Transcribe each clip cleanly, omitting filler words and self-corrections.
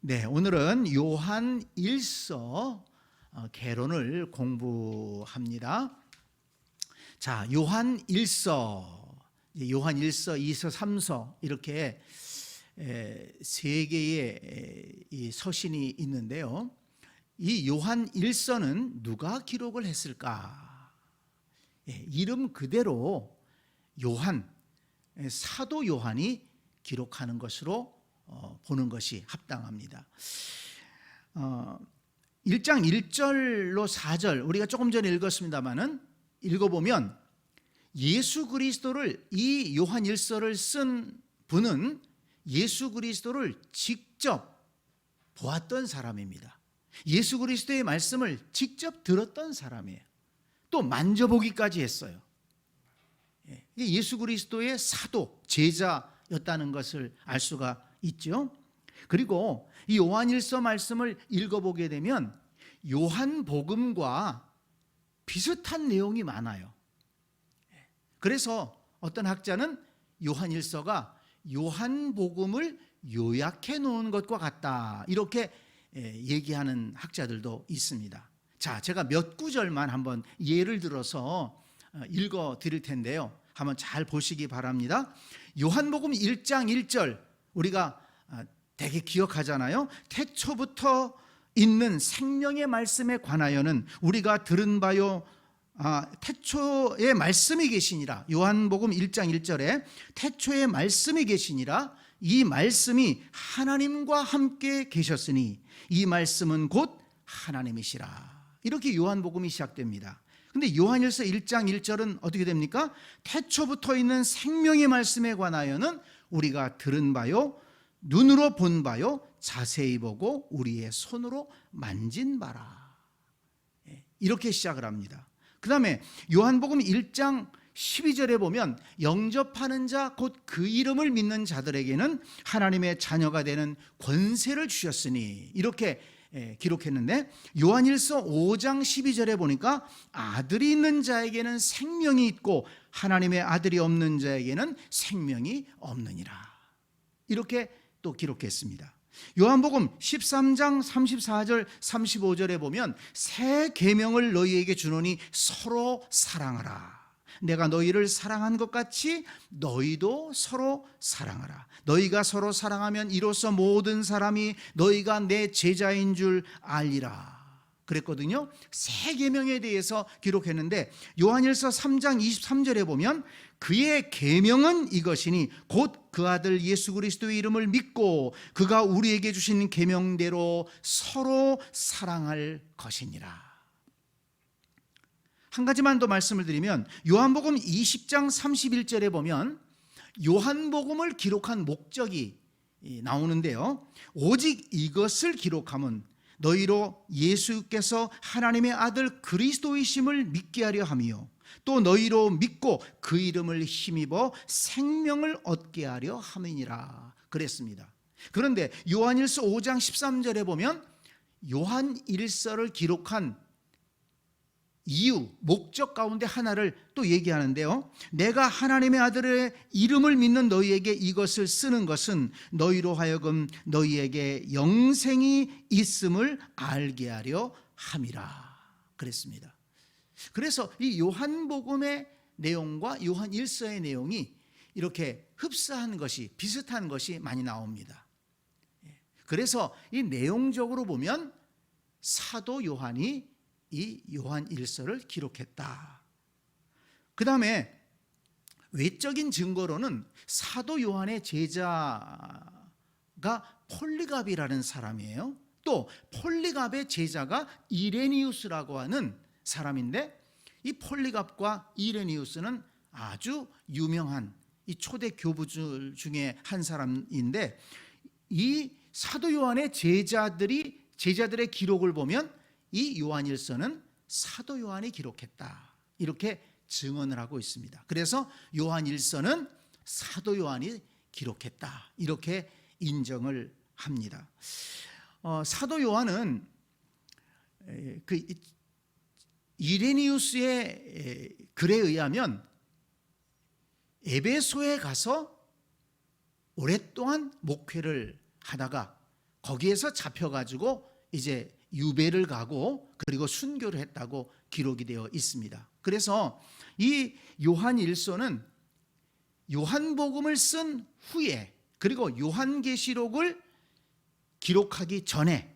네, 오늘은 요한 1서 개론을 공부합니다. 자, 요한 1서, 2서, 3서 이렇게 세 개의 이 서신이 있는데요. 이 요한 1서는 누가 기록을 했을까? 이름 그대로 요한, 사도 요한이 기록하는 것으로 보는 것이 합당합니다. 1장 1절로 4절 우리가 조금 전에 읽었습니다마는 읽어보면 예수 그리스도를, 이 요한 1서를 쓴 분은 예수 그리스도를 직접 보았던 사람입니다. 예수 그리스도의 말씀을 직접 들었던 사람이에요. 또 만져보기까지 했어요. 예수 그리스도의 사도, 제자였다는 것을 알 수가 있죠. 그리고 이 요한일서 말씀을 읽어보게 되면 요한복음과 비슷한 내용이 많아요. 그래서 어떤 학자는 요한일서가 요한복음을 요약해 놓은 것과 같다, 이렇게 얘기하는 학자들도 있습니다. 자, 제가 몇 구절만 한번 예를 들어서 읽어 드릴 텐데요. 한번 잘 보시기 바랍니다. 요한복음 1장 1절 우리가 되게 기억하잖아요. 태초부터 있는 생명의 말씀에 관하여는 우리가 들은 바요, 태초에 말씀이 계시니라. 요한복음 1장 1절에 태초에 말씀이 계시니라. 이 말씀이 하나님과 함께 계셨으니 이 말씀은 곧 하나님이시라. 이렇게 요한복음이 시작됩니다. 근데 요한일서 1장 1절은 어떻게 됩니까? 태초부터 있는 생명의 말씀에 관하여는 우리가 들은 바요, 눈으로 본 바요, 자세히 보고 우리의 손으로 만진 바라. 이렇게 시작을 합니다. 그 다음에 요한복음 1장 12절에 보면 영접하는 자 곧 그 이름을 믿는 자들에게는 하나님의 자녀가 되는 권세를 주셨으니, 이렇게 기록했는데, 요한일서 5장 12절에 보니까 아들이 있는 자에게는 생명이 있고 하나님의 아들이 없는 자에게는 생명이 없느니라, 이렇게 또 기록했습니다. 요한복음 13장 34절 35절에 보면 새 계명을 너희에게 주노니 서로 사랑하라. 내가 너희를 사랑한 것 같이 너희도 서로 사랑하라. 너희가 서로 사랑하면 이로써 모든 사람이 너희가 내 제자인 줄 알리라. 그랬거든요. 새 계명에 대해서 기록했는데 요한일서 3장 23절에 보면 그의 계명은 이것이니 곧 그 아들 예수 그리스도의 이름을 믿고 그가 우리에게 주신 계명대로 서로 사랑할 것이니라. 한 가지만 더 말씀을 드리면 요한복음 20장 31절에 보면 요한복음을 기록한 목적이 나오는데요. 오직 이것을 기록함은 너희로 예수께서 하나님의 아들 그리스도이심을 믿게 하려 함이요 또 너희로 믿고 그 이름을 힘입어 생명을 얻게 하려 함이니라 그랬습니다. 그런데 요한일서 5장 13절에 보면 요한일서를 기록한 이유, 목적 가운데 하나를 또 얘기하는데요. 내가 하나님의 아들의 이름을 믿는 너희에게 이것을 쓰는 것은 너희로 하여금 너희에게 영생이 있음을 알게 하려 함이라 그랬습니다. 그래서 이 요한복음의 내용과 요한일서의 내용이 이렇게 흡사한 것이, 비슷한 것이 많이 나옵니다. 그래서 이 내용적으로 보면 사도 요한이 이 요한 1서를 기록했다. 그 다음에 외적인 증거로는 사도 요한의 제자가 폴리갑이라는 사람이에요. 또 폴리갑의 제자가 이레니우스라고 하는 사람인데, 이 폴리갑과 이레니우스는 아주 유명한 이 초대 교부들 중에 한 사람인데, 이 사도 요한의 제자들의 기록을 보면 이 요한일서는 사도 요한이 기록했다, 이렇게 증언을 하고 있습니다. 그래서 요한일서는 사도 요한이 기록했다, 이렇게 인정을 합니다. 사도 요한은 그 이레니우스의 글에 의하면 에베소에 가서 오랫동안 목회를 하다가 거기에서 잡혀가지고 이제 유배를 가고 그리고 순교를 했다고 기록이 되어 있습니다. 그래서 이 요한일서는 요한복음을 쓴 후에 그리고 요한계시록을 기록하기 전에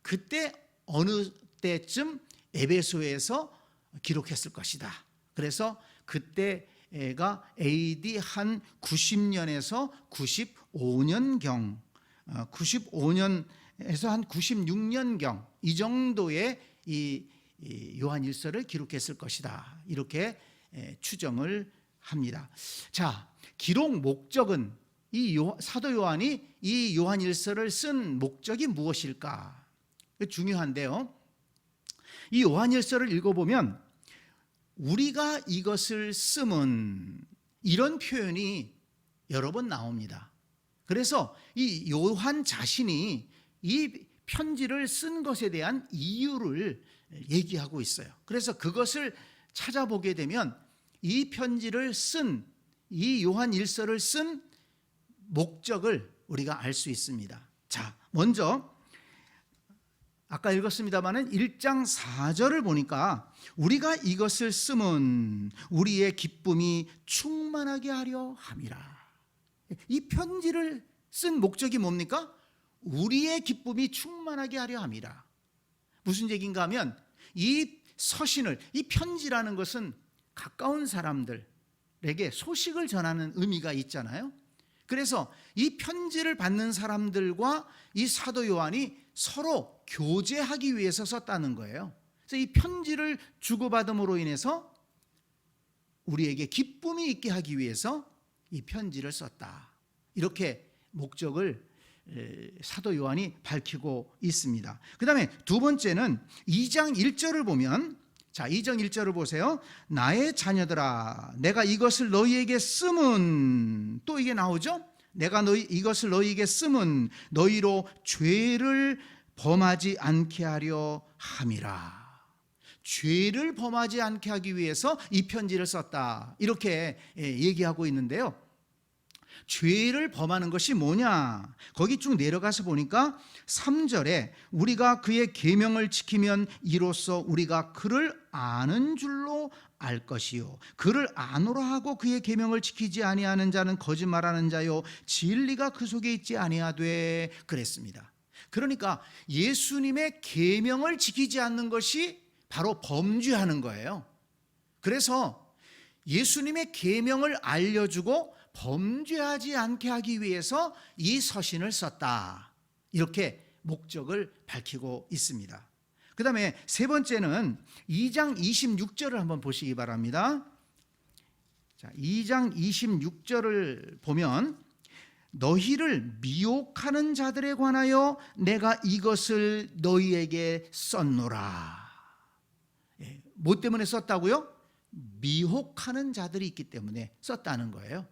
그때 어느 때쯤 에베소에서 기록했을 것이다. 그래서 그때가 AD 한 90년에서 95년경 95년에서 한 96년경 이 정도의 이 요한일서를 기록했을 것이다. 이렇게 추정을 합니다. 자, 기록 목적은 이 사도 요한이 이 요한일서를 쓴 목적이 무엇일까? 중요한데요. 이 요한일서를 읽어보면 우리가 이것을 쓰면 이런 표현이 여러 번 나옵니다. 그래서 이 요한 자신이 이 편지를 쓴 것에 대한 이유를 얘기하고 있어요. 그래서 그것을 찾아보게 되면 이 편지를 쓴 이 요한일서를 쓴 목적을 우리가 알 수 있습니다. 자, 먼저 아까 읽었습니다마는 1장 4절을 보니까 우리가 이것을 쓰면 우리의 기쁨이 충만하게 하려 함이라. 이 편지를 쓴 목적이 뭡니까? 우리의 기쁨이 충만하게 하려 함이라. 무슨 얘기인가 하면 이 서신을, 이 편지라는 것은 가까운 사람들에게 소식을 전하는 의미가 있잖아요. 그래서 이 편지를 받는 사람들과 이 사도 요한이 서로 교제하기 위해서 썼다는 거예요. 그래서 이 편지를 주고받음으로 인해서 우리에게 기쁨이 있게 하기 위해서 이 편지를 썼다. 이렇게 목적을 사도 요한이 밝히고 있습니다. 그 다음에 두 번째는 2장 1절을 보면, 자, 2장 1절을 보세요. 나의 자녀들아, 내가 이것을 너희에게 쓰면, 또 이게 나오죠? 내가 이것을 너희에게 쓰면 너희로 죄를 범하지 않게 하려 함이라. 죄를 범하지 않게 하기 위해서 이 편지를 썼다. 이렇게 얘기하고 있는데요. 죄를 범하는 것이 뭐냐? 거기 쭉 내려가서 보니까 3절에 우리가 그의 계명을 지키면 이로써 우리가 그를 아는 줄로 알 것이요 그를 아노라 하고 그의 계명을 지키지 아니하는 자는 거짓말하는 자요 진리가 그 속에 있지 아니하되 그랬습니다. 그러니까 예수님의 계명을 지키지 않는 것이 바로 범죄하는 거예요. 그래서 예수님의 계명을 알려주고 범죄하지 않게 하기 위해서 이 서신을 썼다. 이렇게 목적을 밝히고 있습니다. 그 다음에 세 번째는 2장 26절을 한번 보시기 바랍니다. 자, 2장 26절을 보면 너희를 미혹하는 자들에 관하여 내가 이것을 너희에게 썼노라. 뭐 때문에 썼다고요? 미혹하는 자들이 있기 때문에 썼다는 거예요.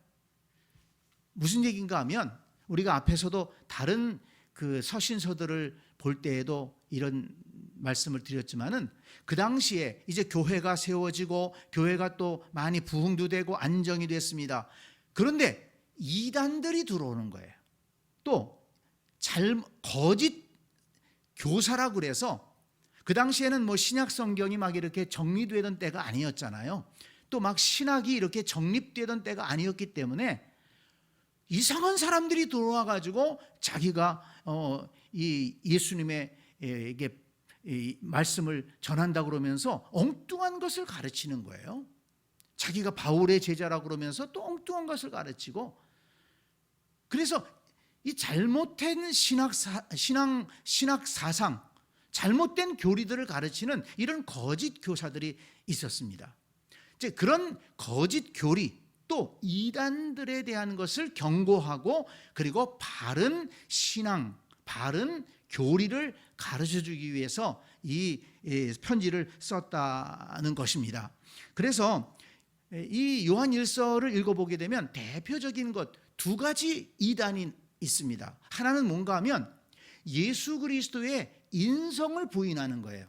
무슨 얘기인가 하면 우리가 앞에서도 다른 그 서신서들을 볼 때에도 이런 말씀을 드렸지만은 그 당시에 이제 교회가 세워지고 교회가 또 많이 부흥도 되고 안정이 됐습니다. 그런데 이단들이 들어오는 거예요. 또 거짓 교사라고 그래서 그 당시에는 뭐 신약 성경이 막 이렇게 정리되던 때가 아니었잖아요. 또 막 신학이 이렇게 정립되던 때가 아니었기 때문에 이상한 사람들이 들어와 가지고 자기가 이 예수님에게 이 말씀을 전한다 그러면서 엉뚱한 것을 가르치는 거예요. 자기가 바울의 제자라고 그러면서 또 엉뚱한 것을 가르치고, 그래서 이 잘못된 신학 사상, 잘못된 교리들을 가르치는 이런 거짓 교사들이 있었습니다. 이제 그런 거짓 교리 또 이단들에 대한 것을 경고하고 그리고 바른 신앙, 바른 교리를 가르쳐주기 위해서 이 편지를 썼다는 것입니다. 그래서 이 요한일서를 읽어보게 되면 대표적인 것 두 가지 이단이 있습니다. 하나는 뭔가 하면 예수 그리스도의 인성을 부인하는 거예요.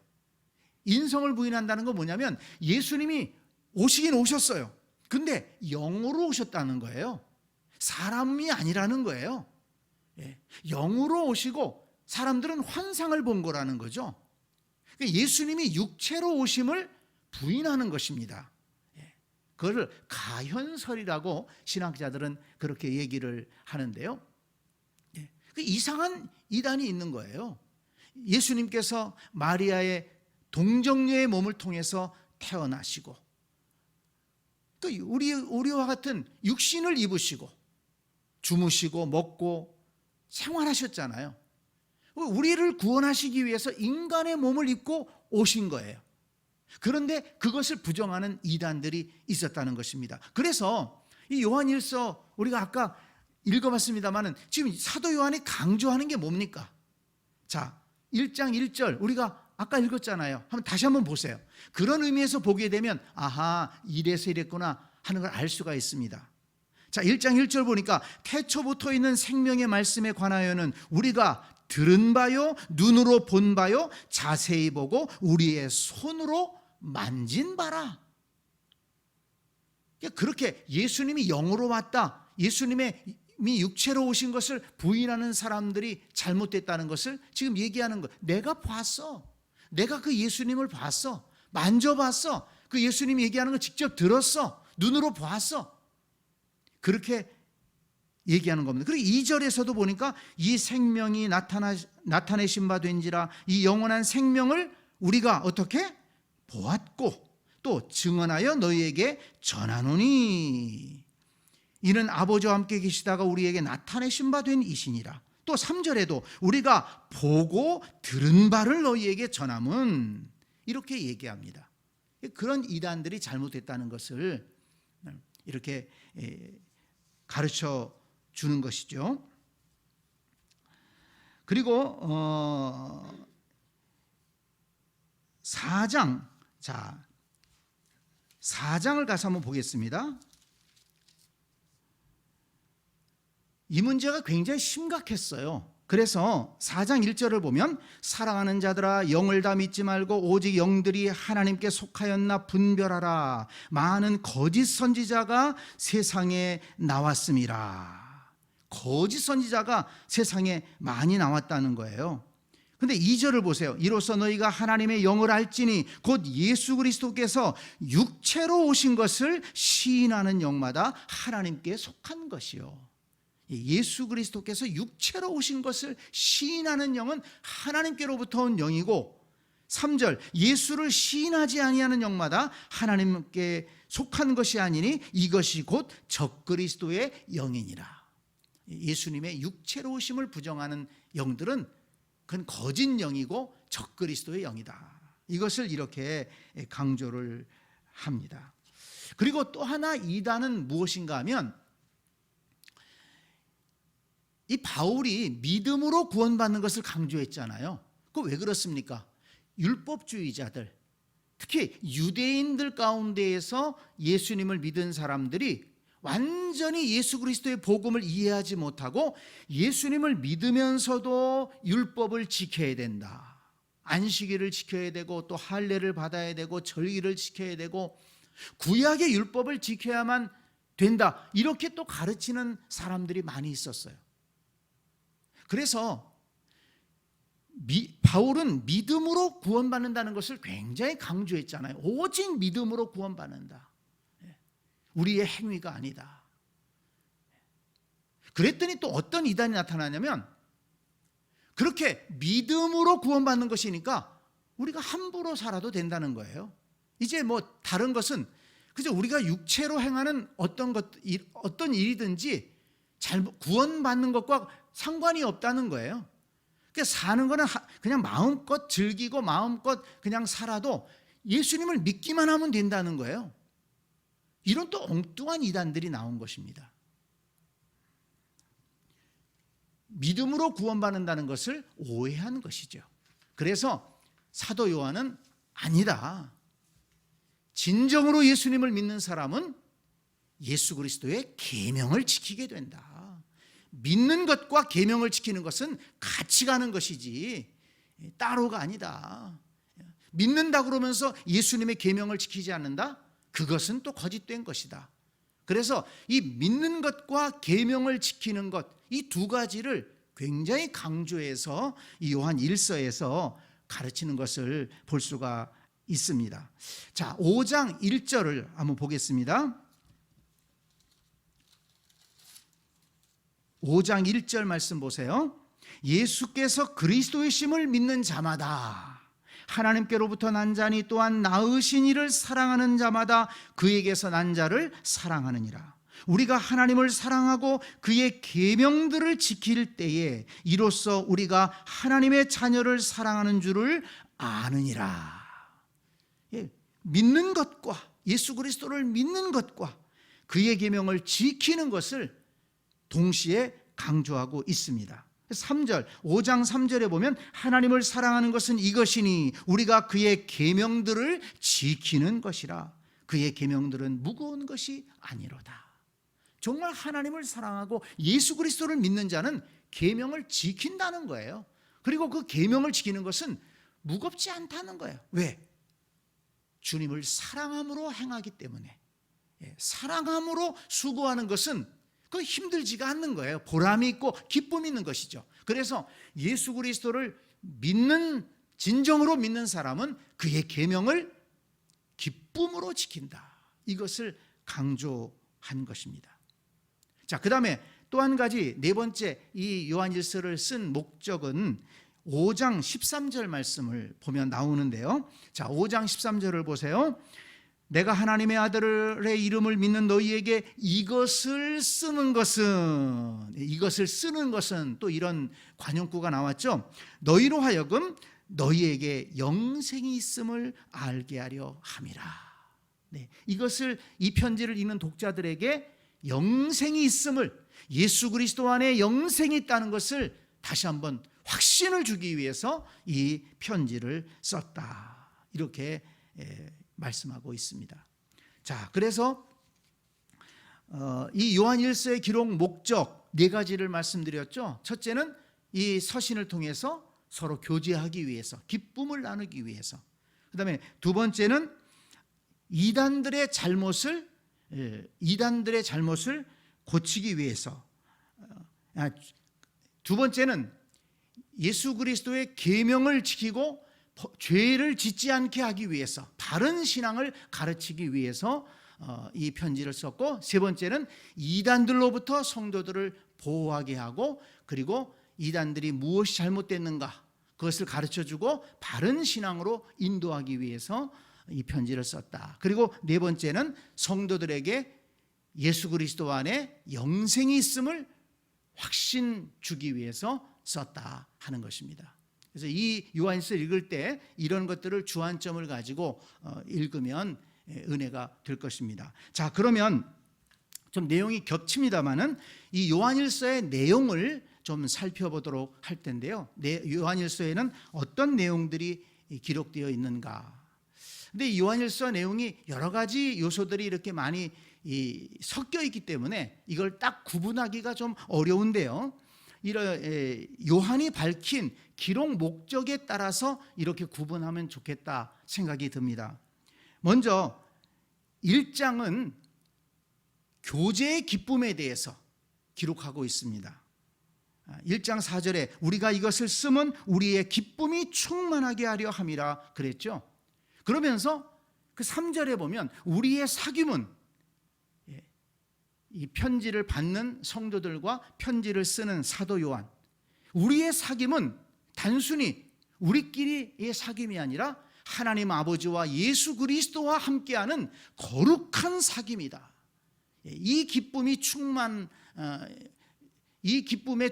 인성을 부인한다는 건 뭐냐면 예수님이 오시긴 오셨어요. 근데 영으로 오셨다는 거예요. 사람이 아니라는 거예요. 영으로 오시고 사람들은 환상을 본 거라는 거죠. 그러니까 예수님이 육체로 오심을 부인하는 것입니다. 그걸 가현설이라고 신학자들은 그렇게 얘기를 하는데요. 이상한 이단이 있는 거예요. 예수님께서 마리아의 동정녀의 몸을 통해서 태어나시고 또 우리와 같은 육신을 입으시고 주무시고 먹고 생활하셨잖아요. 우리를 구원하시기 위해서 인간의 몸을 입고 오신 거예요. 그런데 그것을 부정하는 이단들이 있었다는 것입니다. 그래서 이 요한일서 우리가 아까 읽어봤습니다마는 지금 사도 요한이 강조하는 게 뭡니까? 자, 1장 1절 우리가 아까 읽었잖아요. 다시 한번 보세요. 그런 의미에서 보게 되면 아하, 이래서 이랬구나 하는 걸 알 수가 있습니다. 자, 1장 1절 보니까 태초부터 있는 생명의 말씀에 관하여는 우리가 들은 바요, 눈으로 본 바요, 자세히 보고 우리의 손으로 만진 바라. 그렇게 예수님이 영으로 왔다, 예수님이 육체로 오신 것을 부인하는 사람들이 잘못됐다는 것을 지금 얘기하는 거예요. 내가 봤어. 내가 그 예수님을 봤어. 만져봤어. 그 예수님이 얘기하는 걸 직접 들었어. 눈으로 봤어. 그렇게 얘기하는 겁니다. 그리고 2절에서도 보니까 이 생명이 나타내신 바 된지라, 이 영원한 생명을 우리가 어떻게 보았고 또 증언하여 너희에게 전하노니 이는 아버지와 함께 계시다가 우리에게 나타내신 바 된 이시니라. 또 3절에도 우리가 보고 들은 바를 너희에게 전함은, 이렇게 얘기합니다. 그런 이단들이 잘못됐다는 것을 이렇게 가르쳐 주는 것이죠. 그리고 4장, 자 4장을 가서 한번 보겠습니다. 이 문제가 굉장히 심각했어요. 그래서 4장 1절을 보면 사랑하는 자들아 영을 다 믿지 말고 오직 영들이 하나님께 속하였나 분별하라. 많은 거짓 선지자가 세상에 나왔음이라. 거짓 선지자가 세상에 많이 나왔다는 거예요. 근데 2절을 보세요. 이로써 너희가 하나님의 영을 알지니 곧 예수 그리스도께서 육체로 오신 것을 시인하는 영마다 하나님께 속한 것이요. 예수 그리스도께서 육체로 오신 것을 시인하는 영은 하나님께로부터 온 영이고, 3절 예수를 시인하지 아니하는 영마다 하나님께 속한 것이 아니니 이것이 곧 적그리스도의 영이니라. 예수님의 육체로 오심을 부정하는 영들은 그건 거짓 영이고 적그리스도의 영이다. 이것을 이렇게 강조를 합니다. 그리고 또 하나 이단은 무엇인가 하면, 이 바울이 믿음으로 구원받는 것을 강조했잖아요. 그거 왜 그렇습니까? 율법주의자들, 특히 유대인들 가운데에서 예수님을 믿은 사람들이 완전히 예수 그리스도의 복음을 이해하지 못하고 예수님을 믿으면서도 율법을 지켜야 된다. 안식일을 지켜야 되고 또 할례를 받아야 되고 절기를 지켜야 되고 구약의 율법을 지켜야만 된다. 이렇게 또 가르치는 사람들이 많이 있었어요. 그래서 바울은 믿음으로 구원받는다는 것을 굉장히 강조했잖아요. 오직 믿음으로 구원받는다. 우리의 행위가 아니다. 그랬더니 또 어떤 이단이 나타나냐면, 그렇게 믿음으로 구원받는 것이니까 우리가 함부로 살아도 된다는 거예요. 이제 뭐 다른 것은 그저 우리가 육체로 행하는 어떤 일이든지 구원받는 것과 상관이 없다는 거예요. 그러니까 사는 거는 그냥 마음껏 즐기고 마음껏 그냥 살아도 예수님을 믿기만 하면 된다는 거예요. 이런 또 엉뚱한 이단들이 나온 것입니다. 믿음으로 구원받는다는 것을 오해한 것이죠. 그래서 사도 요한은 아니다. 진정으로 예수님을 믿는 사람은 예수 그리스도의 계명을 지키게 된다. 믿는 것과 계명을 지키는 것은 같이 가는 것이지 따로가 아니다. 믿는다 그러면서 예수님의 계명을 지키지 않는다? 그것은 또 거짓된 것이다. 그래서 이 믿는 것과 계명을 지키는 것, 이 두 가지를 굉장히 강조해서 이 요한 1서에서 가르치는 것을 볼 수가 있습니다. 자, 5장 1절을 한번 보겠습니다. 5장 1절 말씀 보세요. 예수께서 그리스도이심을 믿는 자마다 하나님께로부터 난 자니 또한 낳으신 이를 사랑하는 자마다 그에게서 난 자를 사랑하느니라. 우리가 하나님을 사랑하고 그의 계명들을 지킬 때에 이로써 우리가 하나님의 자녀를 사랑하는 줄을 아느니라. 믿는 것과 예수 그리스도를 믿는 것과 그의 계명을 지키는 것을 동시에 강조하고 있습니다. 3절, 5장 3절에 보면 하나님을 사랑하는 것은 이것이니 우리가 그의 계명들을 지키는 것이라. 그의 계명들은 무거운 것이 아니로다. 정말 하나님을 사랑하고 예수 그리스도를 믿는 자는 계명을 지킨다는 거예요. 그리고 그 계명을 지키는 것은 무겁지 않다는 거예요. 왜? 주님을 사랑함으로 행하기 때문에. 사랑함으로 수고하는 것은 그 힘들지가 않는 거예요. 보람이 있고 기쁨이 있는 것이죠. 그래서 예수 그리스도를 믿는, 진정으로 믿는 사람은 그의 계명을 기쁨으로 지킨다. 이것을 강조한 것입니다. 자, 그 다음에 또 한 가지, 네 번째 이 요한일서를 쓴 목적은 5장 13절 말씀을 보면 나오는데요. 자, 5장 13절을 보세요. 내가 하나님의 아들의 이름을 믿는 너희에게 이것을 쓰는 것은 또 이런 관용구가 나왔죠. 너희로 하여금 너희에게 영생이 있음을 알게 하려 함이라. 네, 이것을, 이 편지를 읽는 독자들에게 영생이 있음을, 예수 그리스도 안에 영생이 있다는 것을 다시 한번 확신을 주기 위해서 이 편지를 썼다. 이렇게 말씀하고 있습니다. 자, 그래서 이 요한일서의 기록 목적 네 가지를 말씀드렸죠. 첫째는 이 서신을 통해서 서로 교제하기 위해서, 기쁨을 나누기 위해서. 그 다음에 두 번째는 이단들의 잘못을 고치기 위해서. 두 번째는 예수 그리스도의 계명을 지키고 죄를 짓지 않게 하기 위해서, 바른 신앙을 가르치기 위해서 이 편지를 썼고, 세 번째는 이단들로부터 성도들을 보호하게 하고, 그리고 이단들이 무엇이 잘못됐는가 그것을 가르쳐주고 바른 신앙으로 인도하기 위해서 이 편지를 썼다. 그리고 네 번째는 성도들에게 예수 그리스도 안에 영생이 있음을 확신 주기 위해서 썼다 하는 것입니다. 그래서 이 요한일서 읽을 때 이런 것들을 주안점을 가지고 읽으면 은혜가 될 것입니다. 자, 그러면 좀 내용이 겹칩니다만은 이 요한일서의 내용을 좀 살펴보도록 할 텐데요. 요한일서에는 어떤 내용들이 기록되어 있는가? 근데 이 요한일서 내용이 여러 가지 요소들이 이렇게 많이 섞여 있기 때문에 이걸 딱 구분하기가 좀 어려운데요. 요한이 밝힌 기록 목적에 따라서 이렇게 구분하면 좋겠다 생각이 듭니다. 먼저 1장은 교제의 기쁨에 대해서 기록하고 있습니다. 1장 4절에 우리가 이것을 쓰면 우리의 기쁨이 충만하게 하려 함이라 그랬죠. 그러면서 그 3절에 보면 우리의 사귐은, 이 편지를 받는 성도들과 편지를 쓰는 사도 요한, 우리의 사귐은 단순히 우리끼리의 사귐이 아니라 하나님 아버지와 예수 그리스도와 함께하는 거룩한 사귐이다. 이 기쁨의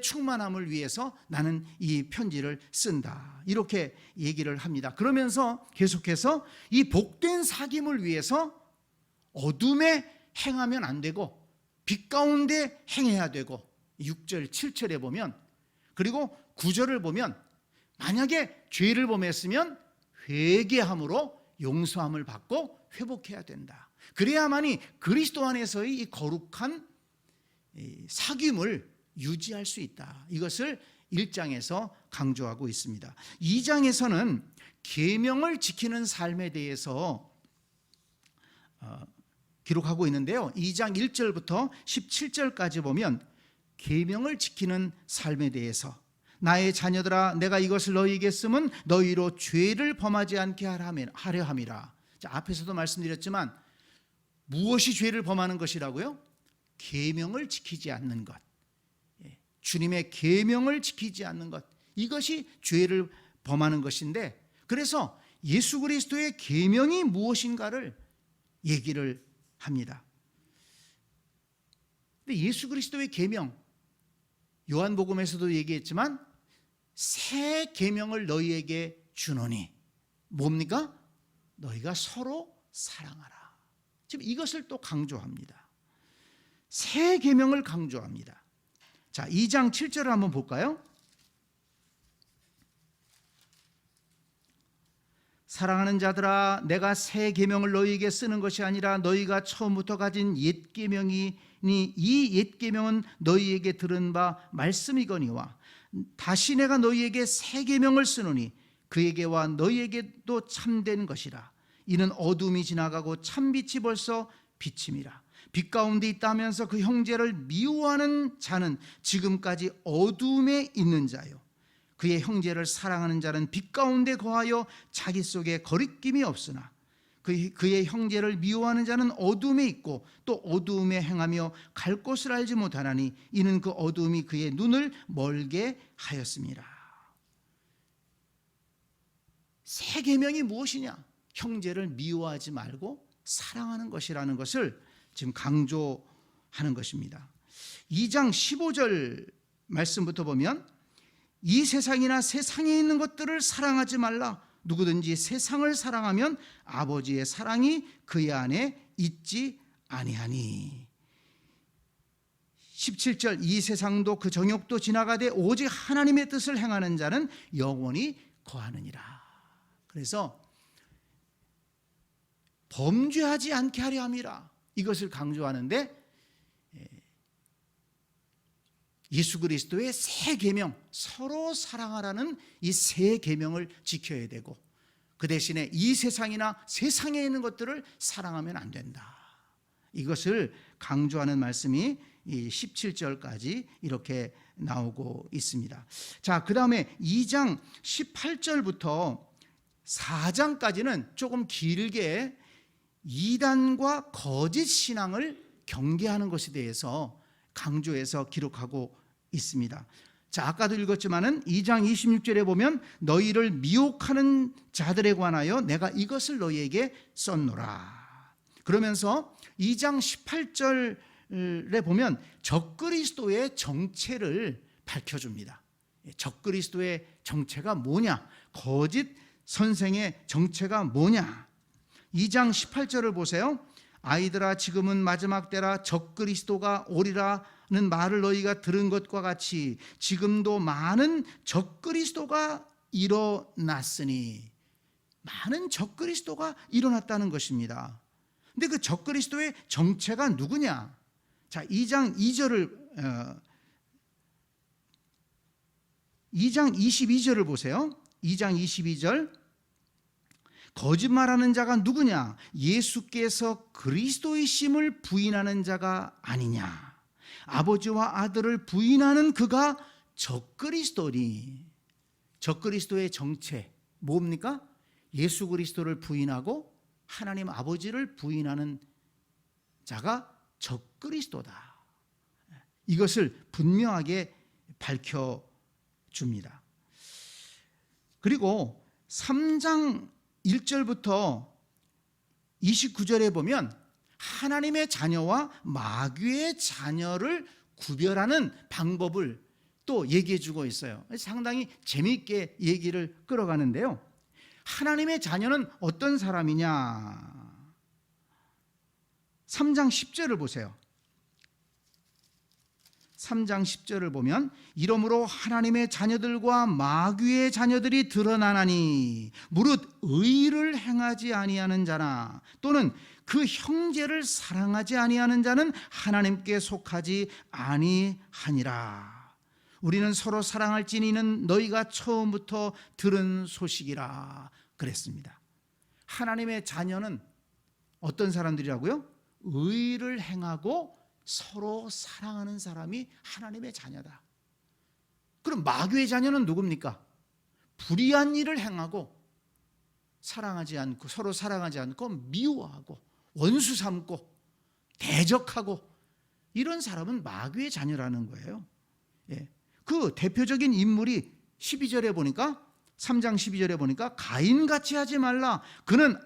충만함을 위해서 나는 이 편지를 쓴다. 이렇게 얘기를 합니다. 그러면서 계속해서 이 복된 사귐을 위해서 어둠에 행하면 안 되고 빛 가운데 행해야 되고, 6절 7절에 보면, 그리고 9절을 보면 만약에 죄를 범했으면 회개함으로 용서함을 받고 회복해야 된다. 그래야만이 그리스도 안에서의 이 거룩한 사귐을 유지할 수 있다. 이것을 1장에서 강조하고 있습니다. 2장에서는 계명을 지키는 삶에 대해서 기록하고 있는데요. 2장 1절부터 17절까지 보면 계명을 지키는 삶에 대해서 나의 자녀들아 내가 이것을 너희에게 쓰면 너희로 죄를 범하지 않게 하려 함이라. 자, 앞에서도 말씀드렸지만 무엇이 죄를 범하는 것이라고요? 계명을 지키지 않는 것. 주님의 계명을 지키지 않는 것. 이것이 죄를 범하는 것인데, 그래서 예수 그리스도의 계명이 무엇인가를 얘기를 합니다. 근데 예수 그리스도의 계명, 요한복음에서도 얘기했지만 새 계명을 너희에게 주노니 뭡니까? 너희가 서로 사랑하라. 지금 이것을 또 강조합니다. 새 계명을 강조합니다. 자, 2장 7절을 한번 볼까요? 사랑하는 자들아 내가 새 계명을 너희에게 쓰는 것이 아니라 너희가 처음부터 가진 옛 계명이니 이 옛 계명은 너희에게 들은 바 말씀이거니와 다시 내가 너희에게 새 계명을 쓰노니 그에게와 너희에게도 참된 것이라. 이는 어둠이 지나가고 참빛이 벌써 비침이라. 빛 가운데 있다면서 그 형제를 미워하는 자는 지금까지 어둠에 있는 자요 그의 형제를 사랑하는 자는 빛 가운데 거하여 자기 속에 거리낌이 없으나 그의 형제를 미워하는 자는 어둠에 있고 또 어두움에 행하며 갈 곳을 알지 못하나니 이는 그 어두움이 그의 눈을 멀게 하였습니다. 새 계명이 무엇이냐? 형제를 미워하지 말고 사랑하는 것이라는 것을 지금 강조하는 것입니다. 2장 15절 말씀부터 보면 이 세상이나 세상에 있는 것들을 사랑하지 말라. 누구든지 세상을 사랑하면 아버지의 사랑이 그의 안에 있지 아니하니. 17절 이 세상도 그 정욕도 지나가되 오직 하나님의 뜻을 행하는 자는 영원히 거하느니라. 그래서 범죄하지 않게 하려 함이라. 이것을 강조하는데 예수 그리스도의 새 계명, 서로 사랑하라는 이 새 계명을 지켜야 되고 그 대신에 이 세상이나 세상에 있는 것들을 사랑하면 안 된다. 이것을 강조하는 말씀이 이 17절까지 이렇게 나오고 있습니다. 자, 그 다음에 2장 18절부터 4장까지는 조금 길게 이단과 거짓 신앙을 경계하는 것에 대해서 강조해서 기록하고 있습니다. 자, 아까도 읽었지만은 2장 26절에 보면 너희를 미혹하는 자들에 관하여 내가 이것을 너희에게 썼노라. 그러면서 2장 18절에 보면 적그리스도의 정체를 밝혀줍니다. 적그리스도의 정체가 뭐냐? 거짓 선생의 정체가 뭐냐? 2장 18절을 보세요. 아이들아 지금은 마지막 때라 적그리스도가 오리라는 말을 너희가 들은 것과 같이 지금도 많은 적그리스도가 일어났으니. 많은 적그리스도가 일어났다는 것입니다. 근데 그 적그리스도의 정체가 누구냐? 자, 2장 22절을 보세요. 2장 22절 거짓말하는 자가 누구냐? 예수께서 그리스도이심을 부인하는 자가 아니냐? 아버지와 아들을 부인하는 그가 적그리스도니. 적그리스도의 정체 뭡니까? 예수 그리스도를 부인하고 하나님 아버지를 부인하는 자가 적그리스도다. 이것을 분명하게 밝혀줍니다. 그리고 3장 1절부터 29절에 보면 하나님의 자녀와 마귀의 자녀를 구별하는 방법을 또 얘기해 주고 있어요. 상당히 재미있게 얘기를 끌어가는데요. 하나님의 자녀는 어떤 사람이냐? 3장 10절을 보세요. 3장 10절을 보면 이러므로 하나님의 자녀들과 마귀의 자녀들이 드러나나니 무릇 의를 행하지 아니하는 자나 또는 그 형제를 사랑하지 아니하는 자는 하나님께 속하지 아니하니라. 우리는 서로 사랑할지니 이는 너희가 처음부터 들은 소식이라 그랬습니다. 하나님의 자녀는 어떤 사람들이라고요? 의를 행하고 서로 사랑하는 사람이 하나님의 자녀다. 그럼 마귀의 자녀는 누굽니까? 불의한 일을 행하고 사랑하지 않고, 서로 사랑하지 않고 미워하고 원수 삼고 대적하고, 이런 사람은 마귀의 자녀라는 거예요. 예. 그 대표적인 인물이 12절에 보니까, 3장 12절에 보니까 가인같이 하지 말라. 그는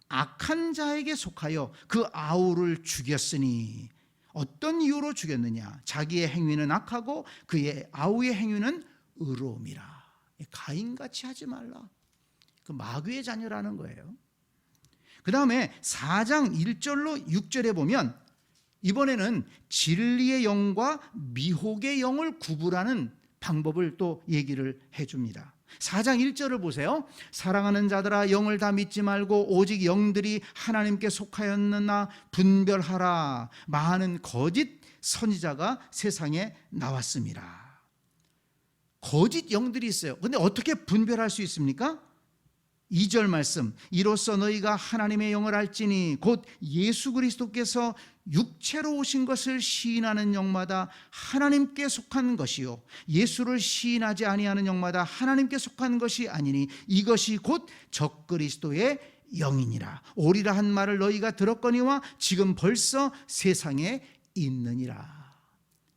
악한 자에게 속하여 그 아우를 죽였으니. 어떤 이유로 죽였느냐? 자기의 행위는 악하고 그의 아우의 행위는 의로움이라. 가인같이 하지 말라. 그 마귀의 자녀라는 거예요. 그 다음에 4장 1절로 6절에 보면 이번에는 진리의 영과 미혹의 영을 구분하는 방법을 또 얘기를 해줍니다. 4장 1절을 보세요. 사랑하는 자들아, 영을 다 믿지 말고 오직 영들이 하나님께 속하였느냐 분별하라. 많은 거짓 선지자가 세상에 나왔습니다. 거짓 영들이 있어요. 근데 어떻게 분별할 수 있습니까? 2절 말씀, 이로써 너희가 하나님의 영을 알지니 곧 예수 그리스도께서 육체로 오신 것을 시인하는 영마다 하나님께 속한 것이요 예수를 시인하지 아니하는 영마다 하나님께 속한 것이 아니니 이것이 곧 적그리스도의 영이니라. 오리라 한 말을 너희가 들었거니와 지금 벌써 세상에 있느니라.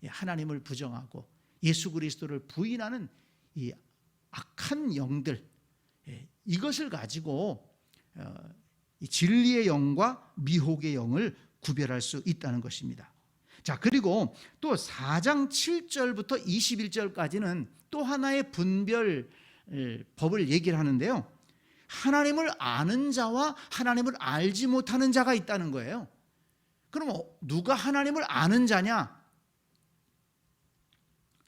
하나님을 부정하고 예수 그리스도를 부인하는 이 악한 영들, 이것을 가지고 진리의 영과 미혹의 영을 구별할 수 있다는 것입니다. 자, 그리고 또 4장 7절부터 21절까지는 또 하나의 분별 법을 얘기를 하는데요. 하나님을 아는 자와 하나님을 알지 못하는 자가 있다는 거예요. 그럼 누가 하나님을 아는 자냐?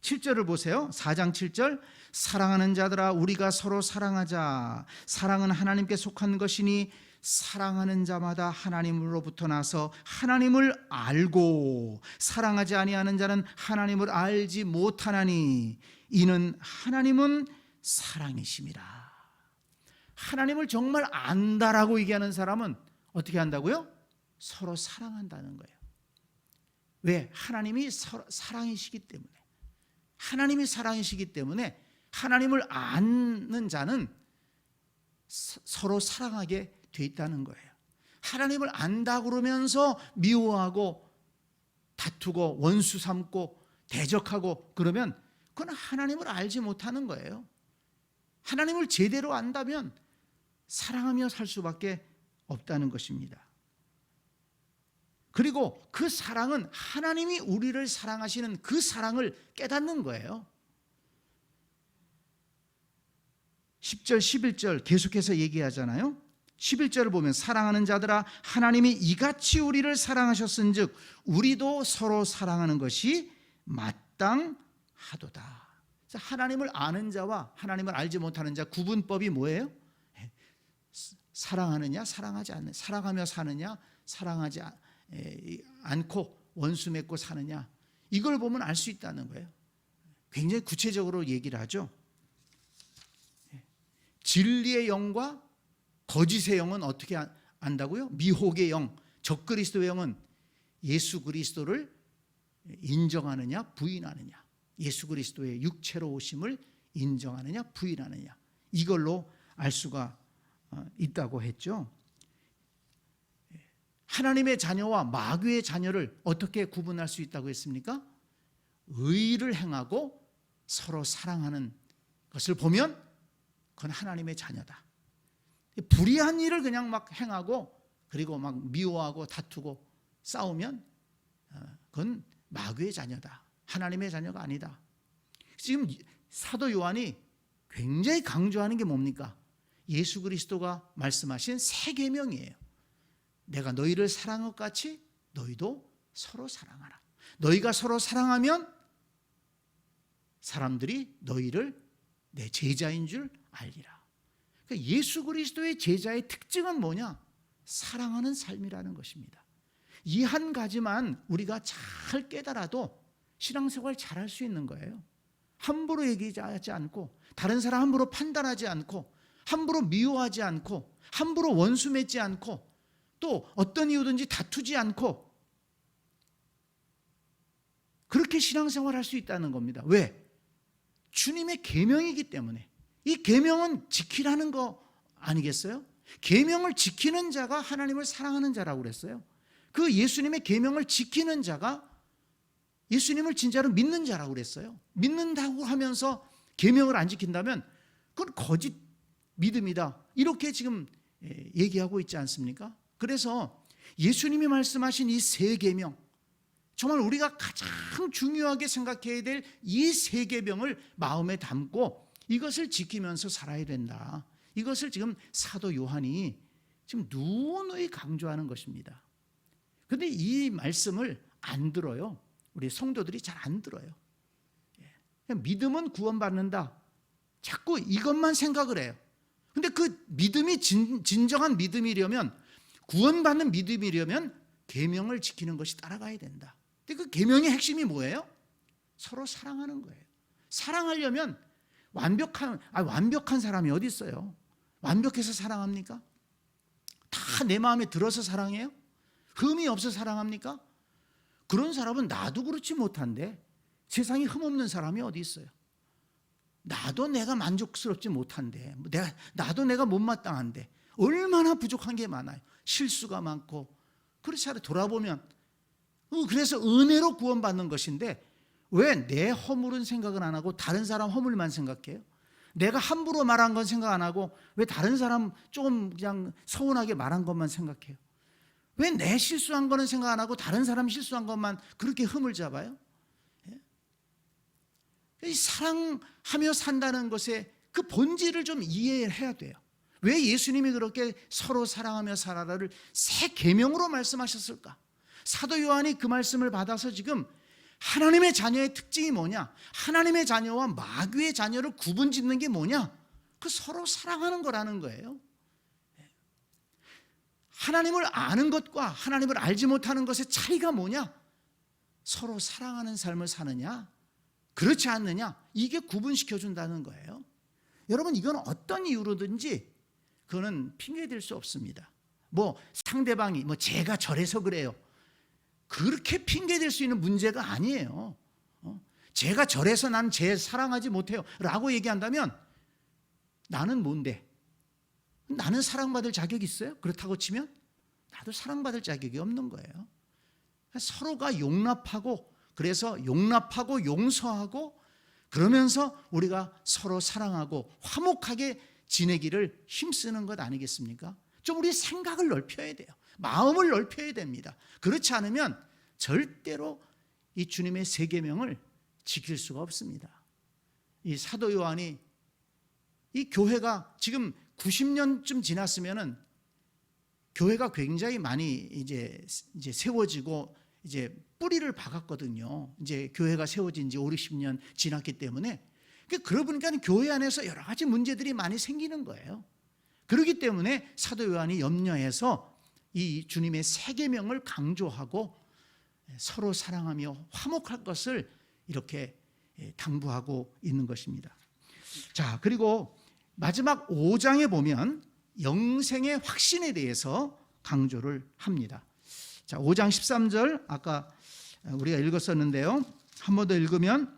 7절을 보세요. 4장 7절, 사랑하는 자들아 우리가 서로 사랑하자. 사랑은 하나님께 속한 것이니 사랑하는 자마다 하나님으로부터 나서 하나님을 알고 사랑하지 아니하는 자는 하나님을 알지 못하나니 이는 하나님은 사랑이심이라. 하나님을 정말 안다라고 얘기하는 사람은 어떻게 한다고요? 서로 사랑한다는 거예요. 왜? 하나님이 사랑이시기 때문에. 하나님이 사랑이시기 때문에 하나님을 아는 자는 서로 사랑하게 돼 있다는 거예요. 하나님을 안다 그러면서 미워하고 다투고 원수 삼고 대적하고 그러면 그건 하나님을 알지 못하는 거예요. 하나님을 제대로 안다면 사랑하며 살 수밖에 없다는 것입니다. 그리고 그 사랑은 하나님이 우리를 사랑하시는 그 사랑을 깨닫는 거예요. 10절 11절 계속해서 얘기하잖아요. 11절을 보면 사랑하는 자들아 하나님이 이같이 우리를 사랑하셨은즉 우리도 서로 사랑하는 것이 마땅하도다. 하나님을 아는 자와 하나님을 알지 못하는 자 구분법이 뭐예요? 사랑하느냐 사랑하지 않느냐, 사랑하며 사느냐 사랑하지 않고 원수 맺고 사느냐, 이걸 보면 알 수 있다는 거예요. 굉장히 구체적으로 얘기를 하죠. 진리의 영과 거짓의 영은 어떻게 안다고요? 미혹의 영, 적그리스도의 영은 예수 그리스도를 인정하느냐 부인하느냐, 예수 그리스도의 육체로 오심을 인정하느냐 부인하느냐, 이걸로 알 수가 있다고 했죠. 하나님의 자녀와 마귀의 자녀를 어떻게 구분할 수 있다고 했습니까? 의를 행하고 서로 사랑하는 것을 보면 그건 하나님의 자녀다. 불의한 일을 그냥 막 행하고 그리고 막 미워하고 다투고 싸우면 그건 마귀의 자녀다. 하나님의 자녀가 아니다. 지금 사도 요한이 굉장히 강조하는 게 뭡니까? 예수 그리스도가 말씀하신 세 계명이에요. 내가 너희를 사랑한 것 같이 너희도 서로 사랑하라. 너희가 서로 사랑하면 사람들이 너희를 내 제자인 줄 알리라. 그러니까 예수 그리스도의 제자의 특징은 뭐냐? 사랑하는 삶이라는 것입니다. 이 한 가지만 우리가 잘 깨달아도 신앙생활 잘할 수 있는 거예요. 함부로 얘기하지 않고, 다른 사람 함부로 판단하지 않고, 함부로 미워하지 않고, 함부로 원수 맺지 않고, 또 어떤 이유든지 다투지 않고, 그렇게 신앙생활할 수 있다는 겁니다. 왜? 주님의 계명이기 때문에. 이 계명은 지키라는 거 아니겠어요? 계명을 지키는 자가 하나님을 사랑하는 자라고 그랬어요. 그 예수님의 계명을 지키는 자가 예수님을 진짜로 믿는 자라고 그랬어요. 믿는다고 하면서 계명을 안 지킨다면 그건 거짓 믿음이다. 이렇게 지금 얘기하고 있지 않습니까? 그래서 예수님이 말씀하신 이 세 계명, 정말 우리가 가장 중요하게 생각해야 될 이 세 계명을 마음에 담고 이것을 지키면서 살아야 된다. 이것을 지금 사도 요한이 지금 누누이 강조하는 것입니다. 그런데 이 말씀을 안 들어요. 우리 성도들이 잘 안 들어요. 믿음은 구원받는다. 자꾸 이것만 생각을 해요. 근데 그 믿음이 진정한 믿음이려면, 구원받는 믿음이려면 계명을 지키는 것이 따라가야 된다. 근데 그 계명의 핵심이 뭐예요? 서로 사랑하는 거예요. 사랑하려면 완벽한 사람이 어디 있어요? 완벽해서 사랑합니까? 다 내 마음에 들어서 사랑해요? 흠이 없어 사랑합니까? 그런 사람은 나도 그렇지 못한데 세상에 흠없는 사람이 어디 있어요? 나도 내가 만족스럽지 못한데, 나도 내가 못마땅한데 얼마나 부족한 게 많아요. 실수가 많고. 그렇지 않아요? 돌아보면. 그래서 은혜로 구원받는 것인데 왜 내 허물은 생각을 안 하고 다른 사람 허물만 생각해요? 내가 함부로 말한 건 생각 안 하고 왜 다른 사람 조금 그냥 서운하게 말한 것만 생각해요? 왜 내 실수한 거는 생각 안 하고 다른 사람 실수한 것만 그렇게 흠을 잡아요? 이 사랑하며 산다는 것의 그 본질을 좀 이해해야 돼요. 왜 예수님이 그렇게 서로 사랑하며 살아라를 새 계명으로 말씀하셨을까? 사도 요한이 그 말씀을 받아서 지금 하나님의 자녀의 특징이 뭐냐? 하나님의 자녀와 마귀의 자녀를 구분짓는 게 뭐냐? 그 서로 사랑하는 거라는 거예요. 하나님을 아는 것과 하나님을 알지 못하는 것의 차이가 뭐냐? 서로 사랑하는 삶을 사느냐? 그렇지 않느냐? 이게 구분시켜준다는 거예요. 여러분, 이건 어떤 이유로든지 그거는 핑계댈 수 없습니다. 상대방이 제가 저래서 그래요. 그렇게 핑계댈 수 있는 문제가 아니에요. 제가 저래서 난 쟤 사랑하지 못해요 라고 얘기한다면 나는 뭔데? 나는 사랑받을 자격이 있어요? 그렇다고 치면 나도 사랑받을 자격이 없는 거예요. 서로가 용납하고, 그래서 용납하고 용서하고 그러면서 우리가 서로 사랑하고 화목하게 지내기를 힘쓰는 것 아니겠습니까? 좀 우리 생각을 넓혀야 돼요. 마음을 넓혀야 됩니다. 그렇지 않으면 절대로 이 주님의 세 계명을 지킬 수가 없습니다. 이 사도 요한이 이 교회가 지금 90년쯤 지났으면은 교회가 굉장히 많이 이제 세워지고 이제 뿌리를 박았거든요. 이제 교회가 세워진 지 5, 60년 지났기 때문에 그러고 보니까 교회 안에서 여러 가지 문제들이 많이 생기는 거예요. 그렇기 때문에 사도 요한이 염려해서 이 주님의 세 계명을 강조하고 서로 사랑하며 화목할 것을 이렇게 당부하고 있는 것입니다. 자, 그리고 마지막 5장에 보면 영생의 확신에 대해서 강조를 합니다. 자, 5장 13절 아까 우리가 읽었었는데요. 한 번 더 읽으면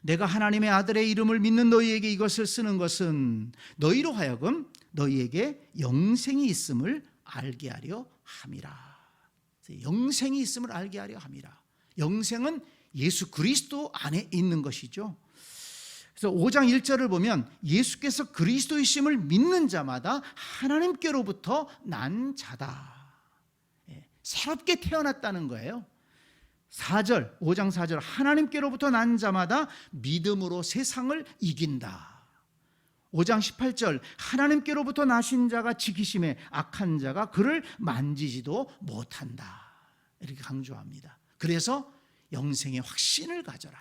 내가 하나님의 아들의 이름을 믿는 너희에게 이것을 쓰는 것은 너희로 하여금 너희에게 영생이 있음을 알게 하려 함이라. 영생이 있음을 알게 하려 함이라. 영생은 예수 그리스도 안에 있는 것이죠. 그래서 5장 1절을 보면 예수께서 그리스도이심을 믿는 자마다 하나님께로부터 난 자다. 새롭게 태어났다는 거예요. 4절, 5장 4절 하나님께로부터 난 자마다 믿음으로 세상을 이긴다. 5장 18절 하나님께로부터 나신 자가 지키심에 악한 자가 그를 만지지도 못한다. 이렇게 강조합니다. 그래서 영생의 확신을 가져라.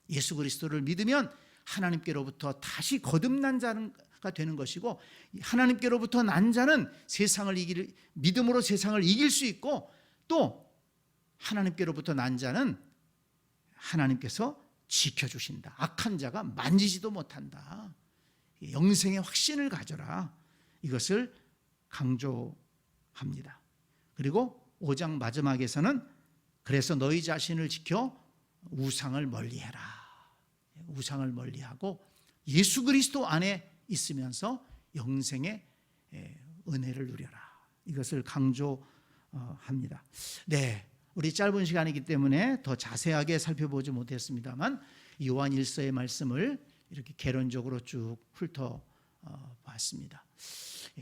예수 그리스도를 믿으면 하나님께로부터 다시 거듭난 자가 되는 것이고, 하나님께로부터 난 자는 믿음으로 세상을 이길 수 있고, 또 하나님께로부터 난 자는 하나님께서 지켜주신다. 악한 자가 만지지도 못한다. 영생의 확신을 가져라. 이것을 강조합니다. 그리고 5장 마지막에서는 그래서 너희 자신을 지켜 우상을 멀리해라. 우상을 멀리하고 예수 그리스도 안에 있으면서 영생의 은혜를 누려라. 이것을 강조합니다. 네, 우리 짧은 시간이기 때문에 더 자세하게 살펴보지 못했습니다만 요한 1서의 말씀을 이렇게 개론적으로 쭉 훑어봤습니다.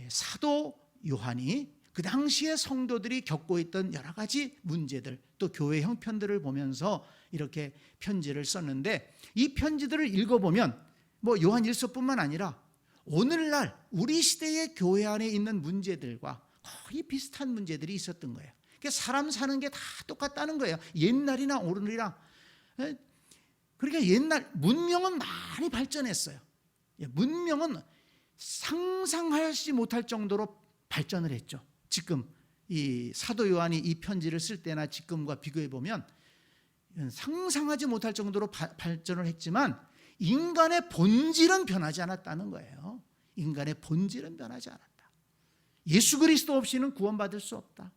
사도 요한이 그 당시에 성도들이 겪고 있던 여러 가지 문제들, 또 교회 형편들을 보면서 이렇게 편지를 썼는데, 이 편지들을 읽어보면 뭐 요한 1서뿐만 아니라 오늘날 우리 시대의 교회 안에 있는 문제들과 거의 비슷한 문제들이 있었던 거예요. 그러니까 사람 사는 게 다 똑같다는 거예요. 옛날이나 오늘이랑. 그러니까 옛날 문명은 많이 발전했어요. 문명은 상상하지 못할 정도로 발전을 했죠. 지금 이 사도 요한이 이 편지를 쓸 때나 지금과 비교해 보면 상상하지 못할 정도로 발전을 했지만 인간의 본질은 변하지 않았다는 거예요. 인간의 본질은 변하지 않았다. 예수 그리스도 없이는 구원받을 수 없다.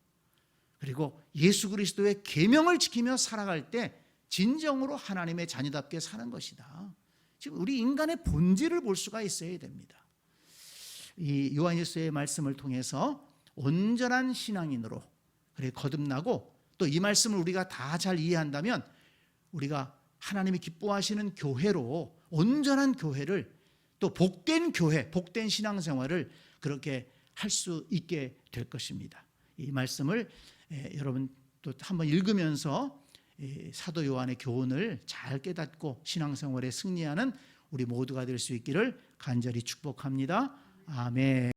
그리고 예수 그리스도의 계명을 지키며 살아갈 때 진정으로 하나님의 자녀답게 사는 것이다. 지금 우리 인간의 본질을 볼 수가 있어야 됩니다. 이 요한일서의 말씀을 통해서 온전한 신앙인으로 거듭나고, 또 이 말씀을 우리가 다 잘 이해한다면 우리가 하나님이 기뻐하시는 교회로, 온전한 교회를, 또 복된 교회, 복된 신앙생활을 그렇게 할 수 있게 될 것입니다. 이 말씀을 여러분 또 한번 읽으면서 사도 요한의 교훈을 잘 깨닫고 신앙생활에 승리하는 우리 모두가 될 수 있기를 간절히 축복합니다. 아멘.